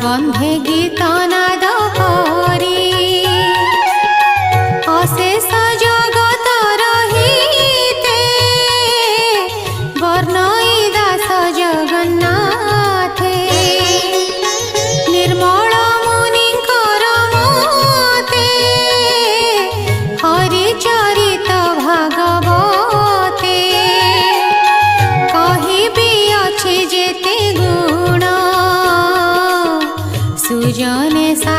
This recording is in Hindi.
बंधे गीत नाद करी अशेष जगत रहिते वर्णई दास जगन्नाथे निर्मल मुनिकर मते हरिचरित भागवते कहिबी अछि जेते गुण सुजने सा